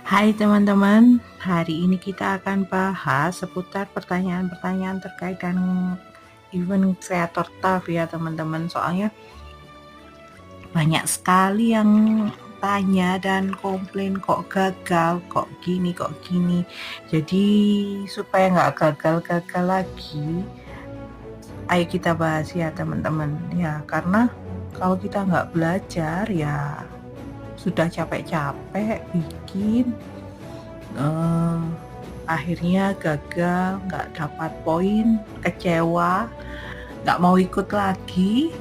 Hai teman-teman, hari ini kita akan bahas seputar pertanyaan-pertanyaan terkait dengan event kreator TAF ya teman-teman. Soalnya banyak sekali yang tanya dan komplain kok gagal, kok gini, kok gini. Jadi supaya nggak gagal-gagal lagi, ayo kita bahas ya teman-teman. Ya karena kalau kita nggak belajar ya sudah capek-capek bikin akhirnya gagal, nggak dapat poin, kecewa, nggak mau ikut lagi,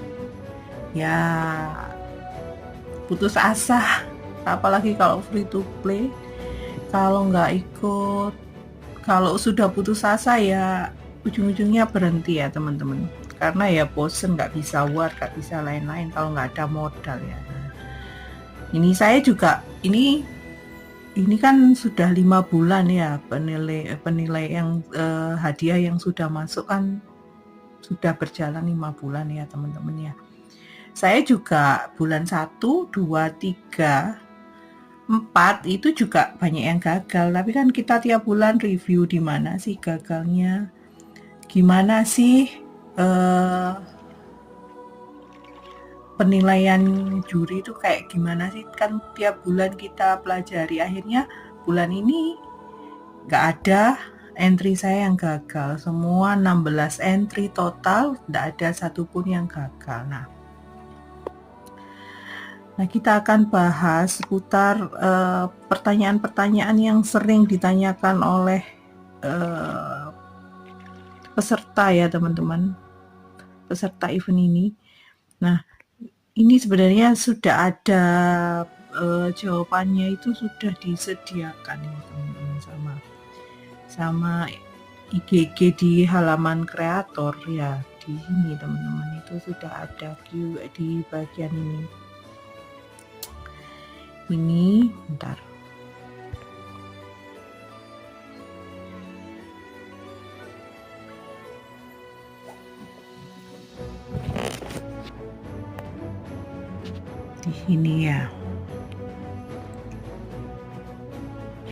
ya putus asa. Apalagi kalau free to play, kalau nggak ikut, kalau sudah putus asa ya ujung-ujungnya berhenti ya teman-teman. Karena ya bosen, nggak bisa war, nggak bisa lain-lain kalau nggak ada modal ya. Nah, ini saya juga ini kan sudah 5 bulan ya penilai yang hadiah yang sudah masuk kan sudah berjalan 5 bulan ya teman-teman ya. Saya juga bulan 1, 2, 3, 4 itu juga banyak yang gagal. Tapi kan kita tiap bulan review di mana sih gagalnya, gimana sih eh, penilaian juri itu kayak gimana sih, kan tiap bulan kita pelajari. Akhirnya bulan ini nggak ada entry saya yang gagal, semua 16 entry total, nggak ada satupun yang gagal. Nah, kita akan bahas seputar pertanyaan-pertanyaan yang sering ditanyakan oleh eh, peserta ya teman-teman, peserta event ini. Nah, ini sebenarnya sudah ada jawabannya, itu sudah disediakan ya teman-teman sama IGG di halaman kreator ya. Di sini teman-teman itu sudah ada Q di bagian ini. Bentar. Di sini ya.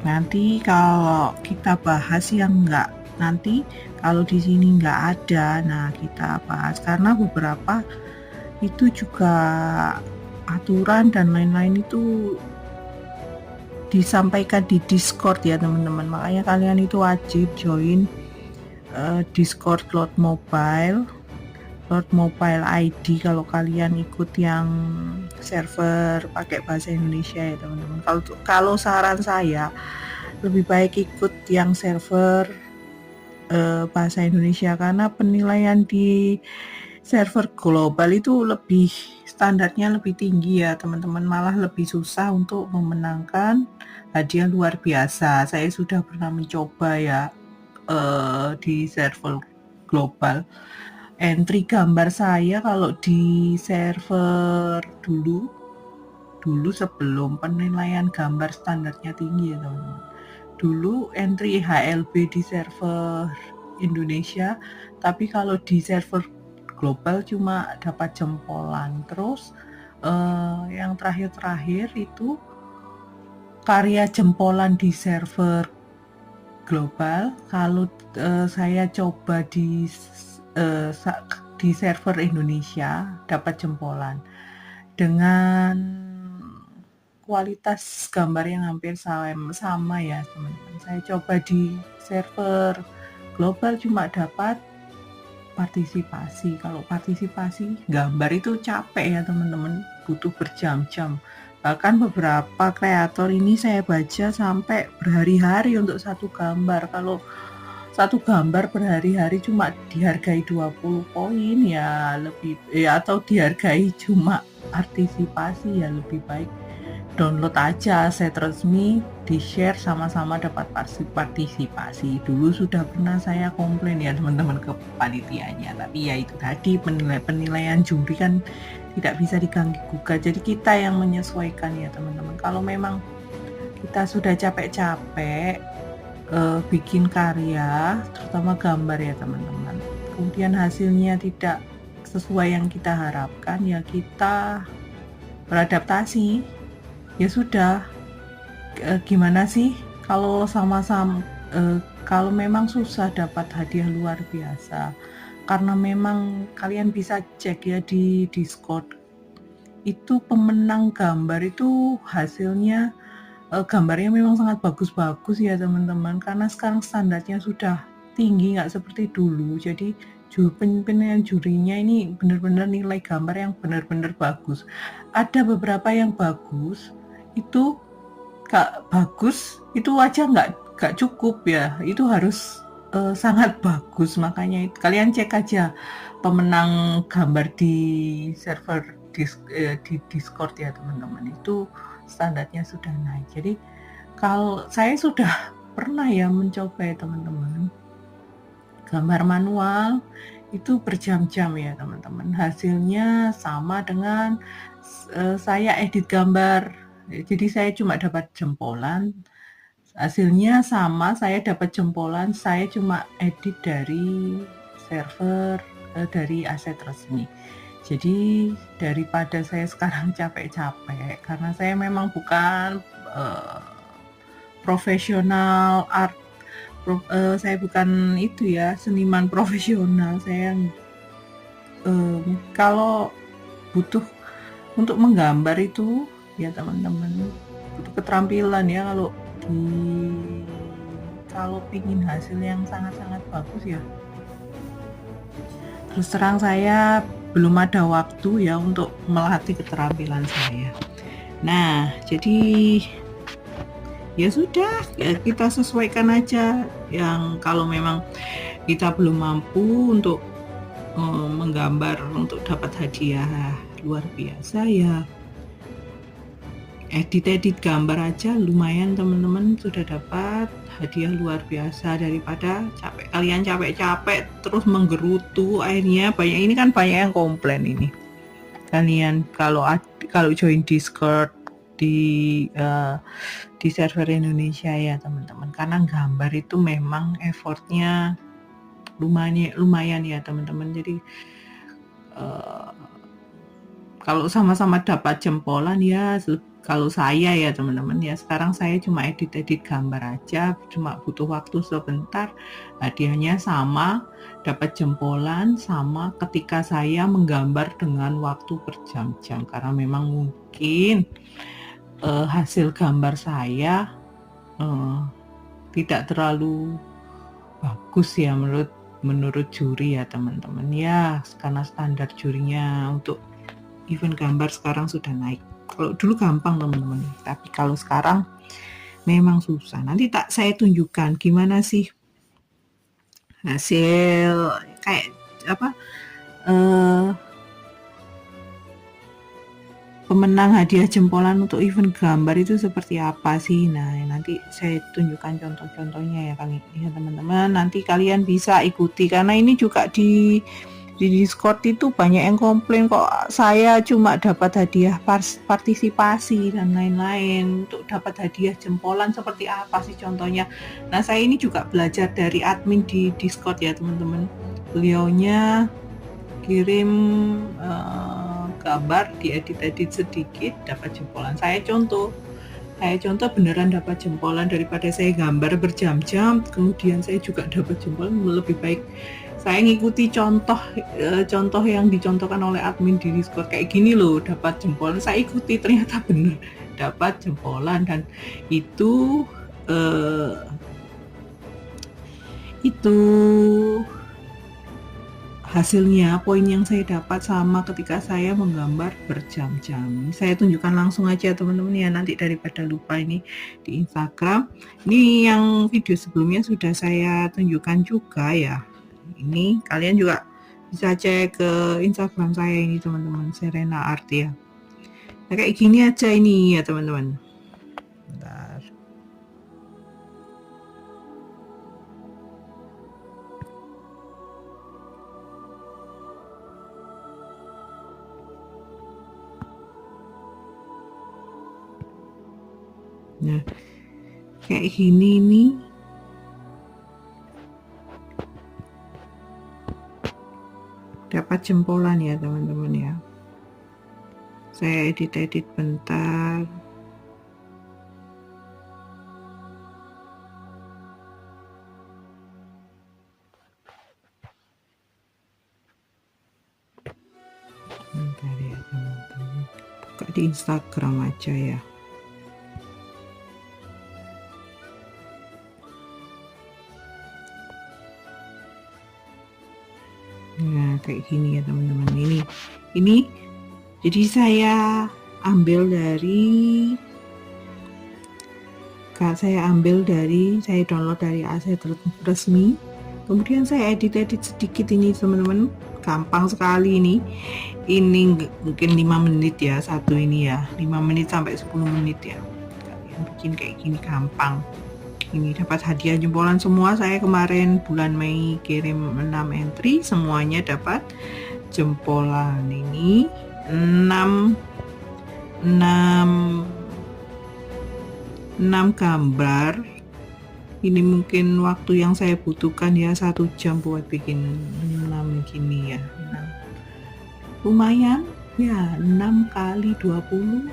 Nanti kalau kita bahas yang nanti kalau di sini nggak ada, nah kita bahas karena beberapa itu juga aturan dan lain-lain itu disampaikan di Discord ya teman-teman. Makanya kalian itu wajib join Discord Lord Mobile ID kalau kalian ikut yang server pakai bahasa Indonesia ya teman-teman. Kalau saran saya lebih baik ikut yang server bahasa Indonesia, karena penilaian di server global itu lebih standarnya lebih tinggi ya teman-teman, malah lebih susah untuk memenangkan hadiah luar biasa. Saya sudah pernah mencoba ya di server global. Entry gambar saya kalau di server dulu sebelum penilaian gambar standarnya tinggi ya teman-teman. Dulu entry HLB di server Indonesia, tapi kalau di server global cuma dapat jempolan. Terus yang terakhir itu karya jempolan di server global. Kalau saya coba di server Indonesia dapat jempolan dengan kualitas gambar yang hampir sama ya teman-teman. Saya coba di server global cuma dapat partisipasi. Kalau partisipasi gambar itu capek ya teman-teman, butuh berjam-jam. Bahkan beberapa kreator ini saya baca sampai berhari-hari untuk satu gambar. Kalau satu gambar berhari-hari cuma dihargai 20 poin ya lebih atau dihargai cuma partisipasi, ya lebih baik download aja aset resmi, di-share, sama-sama dapat partisipasi. Dulu sudah pernah saya komplain ya teman-teman ke panitianya, tapi ya itu tadi penilaian juri kan tidak bisa diganggu gugat. Jadi kita yang menyesuaikan ya teman-teman. Kalau memang kita sudah capek-capek bikin karya, terutama gambar ya teman-teman, kemudian hasilnya tidak sesuai yang kita harapkan, ya kita beradaptasi. Ya sudah, gimana sih kalau sama-sama kalau memang susah dapat hadiah luar biasa, karena memang kalian bisa cek ya di Discord, itu pemenang gambar itu hasilnya gambarnya memang sangat bagus-bagus ya teman-teman, karena sekarang standarnya sudah tinggi, nggak seperti dulu. Jadi penilaian jurinya ini benar-benar nilai gambar yang benar-benar bagus. Ada beberapa yang bagus, itu bagus itu aja nggak cukup ya, itu harus sangat bagus. Makanya kalian cek aja pemenang gambar di server di Discord ya teman-teman, itu standarnya sudah naik. Jadi kalau saya sudah pernah ya mencoba ya teman-teman, gambar manual itu berjam-jam ya teman-teman, hasilnya sama dengan saya edit gambar. Jadi saya cuma dapat jempolan, hasilnya sama, saya dapat jempolan, saya cuma edit dari server dari aset resmi. Jadi daripada saya sekarang capek-capek, karena saya memang bukan profesional art, saya bukan itu ya, seniman profesional. Saya kalau butuh untuk menggambar itu ya teman-teman, butuh keterampilan ya. Kalau pingin hasil yang sangat-sangat bagus ya, terus terang saya belum ada waktu ya untuk melatih keterampilan saya. Nah, jadi ya sudah, ya kita sesuaikan aja. Yang kalau memang kita belum mampu untuk menggambar untuk dapat hadiah luar biasa, ya edit gambar aja lumayan teman-teman, sudah dapat hadiah luar biasa, daripada kalian capek-capek terus menggerutu. Akhirnya banyak yang komplain ini. Kalian kalau join Discord di server Indonesia ya teman-teman, karena gambar itu memang effortnya lumayan ya teman-teman. Jadi kalau sama-sama dapat jempolan ya, kalau saya ya teman-teman ya, sekarang saya cuma edit gambar aja, cuma butuh waktu sebentar, hadiahnya sama, dapat jempolan sama ketika saya menggambar dengan waktu berjam-jam, karena memang mungkin hasil gambar saya tidak terlalu bagus ya menurut juri ya teman-teman ya, karena standar jurinya untuk event gambar sekarang sudah naik. Kalau dulu gampang teman-teman, tapi kalau sekarang memang susah. Nanti saya tunjukkan gimana sih hasil kayak apa pemenang hadiah jempolan untuk event gambar itu seperti apa sih. Nah, nanti saya tunjukkan contoh-contohnya ya teman-teman. Nanti kalian bisa ikuti, karena ini juga di Discord itu banyak yang komplain kok saya cuma dapat hadiah partisipasi dan lain-lain. Untuk dapat hadiah jempolan seperti apa sih contohnya. Nah, saya ini juga belajar dari admin di Discord ya teman-teman. Beliaunya kirim gambar, diedit sedikit, dapat jempolan. Saya contoh beneran dapat jempolan, daripada saya gambar berjam-jam kemudian saya juga dapat jempolan. Lebih baik saya ngikuti contoh yang dicontohkan oleh admin di Discord, kayak gini loh, dapat jempolan. Saya ikuti, ternyata bener dapat jempolan. Dan itu hasilnya, poin yang saya dapat sama ketika saya menggambar berjam-jam. Saya tunjukkan langsung aja teman-teman ya, nanti daripada lupa. Ini di Instagram, ini yang video sebelumnya sudah saya tunjukkan juga ya. Ini kalian juga bisa cek ke Instagram saya ini teman-teman, Serena Art ya. Nah, kayak gini aja ini ya teman-teman. Bentar. Nah, kayak gini nih. Dapat jempolan ya teman-teman ya. Saya edit bentar. Bentar ya teman-teman, buka di Instagram aja ya. Nah kayak gini ya teman-teman, ini jadi saya ambil dari saya download dari aset resmi, kemudian saya edit sedikit ini teman-teman, gampang sekali ini mungkin 5 menit ya, satu ini ya 5 menit sampai 10 menit ya, kalian bikin kayak gini gampang. Ini dapat hadiah jempolan semua, saya kemarin bulan Mei kirim 6 entry, semuanya dapat jempolan. Ini 6 gambar. Ini mungkin waktu yang saya butuhkan ya 1 jam buat bikin 6 gini ya. Lumayan ya, 6 kali 20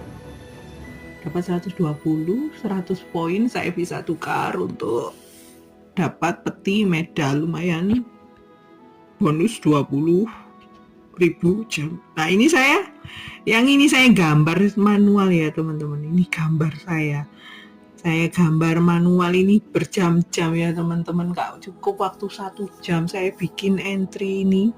dapat 120, 100 poin saya bisa tukar untuk dapat peti medal, lumayan nih, bonus 20.000 jam. Nah ini saya gambar manual ya teman-teman, ini gambar saya gambar manual ini berjam-jam ya teman-teman, gak cukup waktu 1 jam saya bikin entry ini.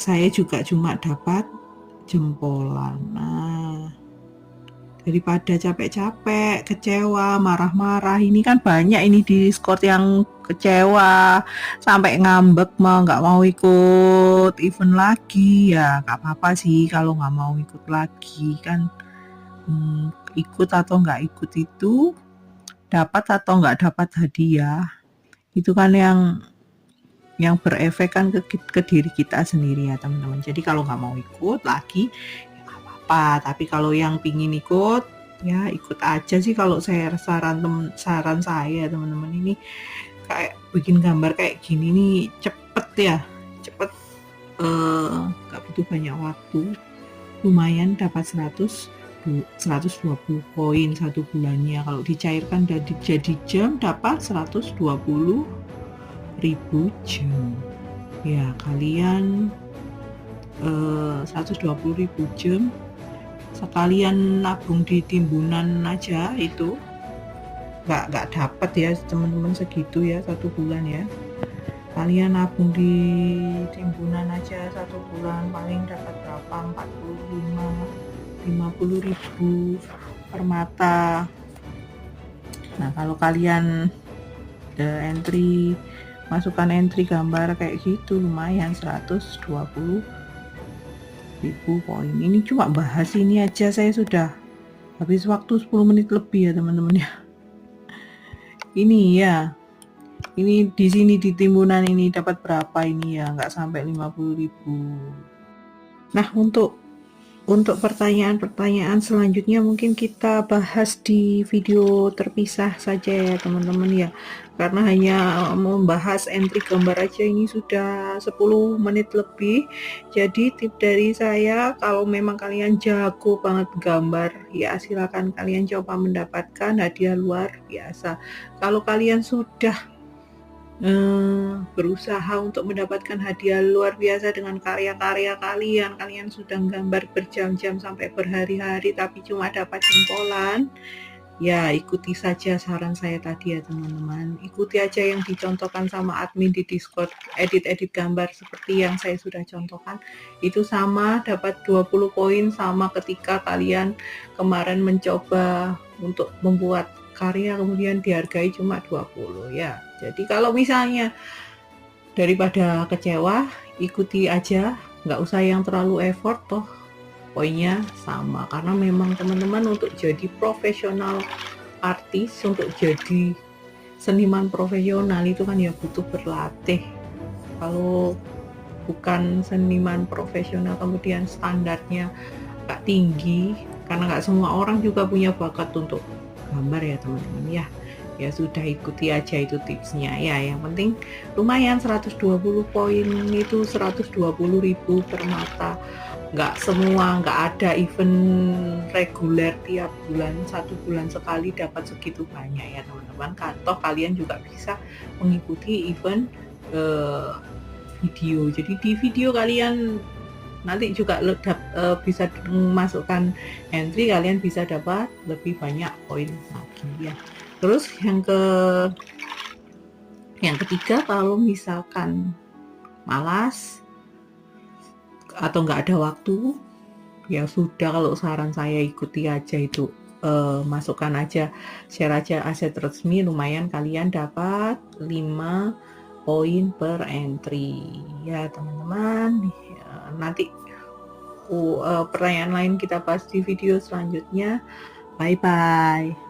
Saya juga cuma dapat jempolan. Nah, daripada capek-capek, kecewa, marah-marah, ini kan banyak ini di Discord yang kecewa sampai ngambek nggak mau ikut event lagi ya. Nggak apa-apa sih kalau nggak mau ikut lagi kan, ikut atau nggak ikut itu, dapat atau nggak dapat hadiah itu kan yang berefek kan ke diri kita sendiri ya teman-teman. Jadi kalau nggak mau ikut lagi ya nggak apa-apa, tapi kalau yang pingin ikut ya ikut aja sih. Kalau saya saran saya teman-teman, ini kayak bikin gambar kayak gini nih cepet nggak butuh banyak waktu, lumayan dapat 120 poin 1 bulannya. Kalau dicairkan jadi jam dapat 120.000 jam ya, kalian 120.000 jam sekalian nabung di timbunan aja, itu nggak dapat ya teman-teman segitu ya 1 bulan ya. Kalian nabung di timbunan aja 1 bulan paling dapat berapa, 50.000 per mata. Nah kalau kalian masukkan entry gambar kayak gitu, lumayan 120.000 poin. Ini cuma bahas ini aja saya sudah habis waktu 10 menit lebih ya teman-teman ya. Ini di sini di timbunan ini dapat berapa ini ya, nggak sampai 50.000. Nah untuk pertanyaan selanjutnya mungkin kita bahas di video terpisah saja ya teman-teman ya, karena hanya membahas entry gambar aja ini sudah 10 menit lebih. Jadi tip dari saya, kalau memang kalian jago banget gambar ya silakan kalian coba mendapatkan hadiah luar biasa. Kalau kalian sudah berusaha untuk mendapatkan hadiah luar biasa dengan karya-karya kalian sudah gambar berjam-jam sampai berhari-hari tapi cuma dapat jempolan, ya ikuti saja saran saya tadi ya teman-teman. Ikuti aja yang dicontohkan sama admin di Discord, edit gambar seperti yang saya sudah contohkan, itu sama dapat 20 poin, sama ketika kalian kemarin mencoba untuk membuat karya kemudian dihargai cuma 20 ya. Jadi kalau misalnya daripada kecewa, ikuti aja, nggak usah yang terlalu effort, toh poinnya sama. Karena memang teman-teman untuk jadi profesional artis, untuk jadi seniman profesional itu kan ya butuh berlatih. Kalau bukan seniman profesional kemudian standarnya nggak tinggi, karena nggak semua orang juga punya bakat untuk gambar ya teman-teman ya sudah ikuti aja itu tipsnya ya. Yang penting lumayan 120 poin itu 120.000 per mata. nggak ada event reguler tiap bulan, 1 bulan sekali dapat segitu banyak ya teman-teman. Toh kalian juga bisa mengikuti event video. Jadi di video kalian nanti juga bisa masukkan entry, kalian bisa dapat lebih banyak poin lagi ya. Terus yang ketiga, kalau misalkan malas atau nggak ada waktu, ya sudah, kalau saran saya ikuti aja itu, masukkan aja, share aja aset resmi, lumayan kalian dapat 5 poin per entry ya teman-teman. Nanti pertanyaan lain kita bahas di video selanjutnya. Bye bye.